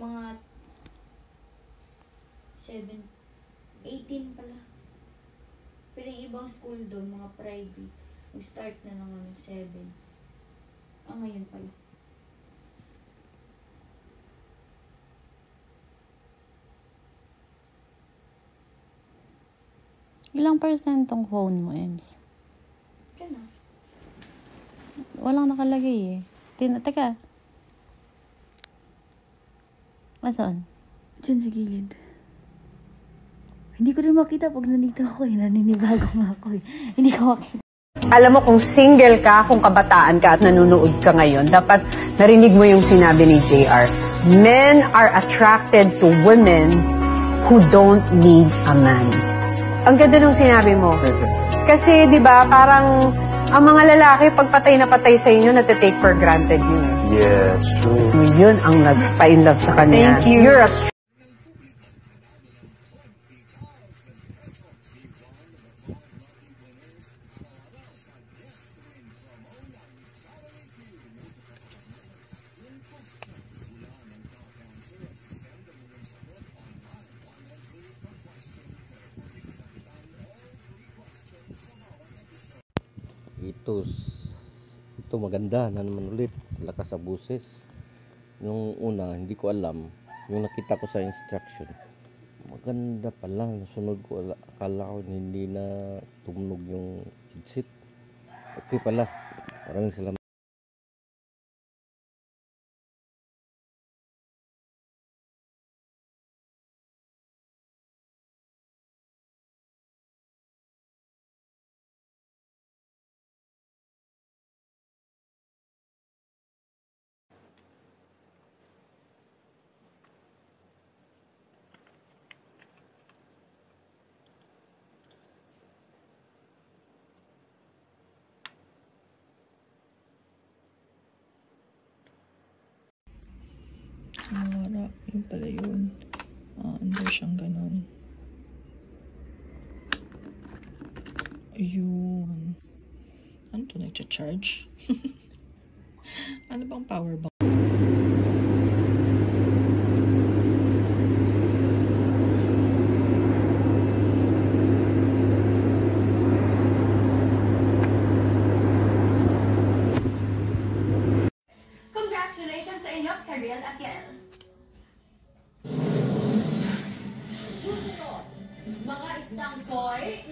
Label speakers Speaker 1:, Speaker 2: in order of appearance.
Speaker 1: Mga 18 pala. Pero yung ibang school doon, mga private, nag-start na ng 7. Ngayon pala.
Speaker 2: Ilang percentong phone mo, Ems?
Speaker 1: Diyan na.
Speaker 2: Walang nakalagay eh. Teka. Saan?
Speaker 1: Diyan sa gilid. Hindi ko rin makita pag nandito ako eh. Naninibago nga ako eh. Hindi ko makita.
Speaker 3: Alam mo, kung single ka, kung kabataan ka at nanonood ka ngayon, dapat narinig mo yung sinabi ni JR. Men are attracted to women who don't need a man. Ang ganda nung sinabi mo. Kasi, di ba, parang ang mga lalaki, pag patay na patay sa inyo, nati-take for granted yun.
Speaker 4: Yeah, it's true.
Speaker 3: So, yun ang nagpa-in-love sa kanya.
Speaker 1: Thank you.
Speaker 3: You're a
Speaker 4: Ito maganda na naman ulit, lakas sa buses. Yung una hindi ko alam, yung nakita ko sa instruction maganda pala, nasunod ko, akala ko hindi na tumunog yung headset. Okay pala, maraming salamat.
Speaker 1: Wala. Yun pala yun. Under siyang ganon. Ayun. Ano to? Nag-charge? Ano bang power bank?
Speaker 5: Congratulations sa inyo, Kariel at Yael. Susunod, mga isdang boy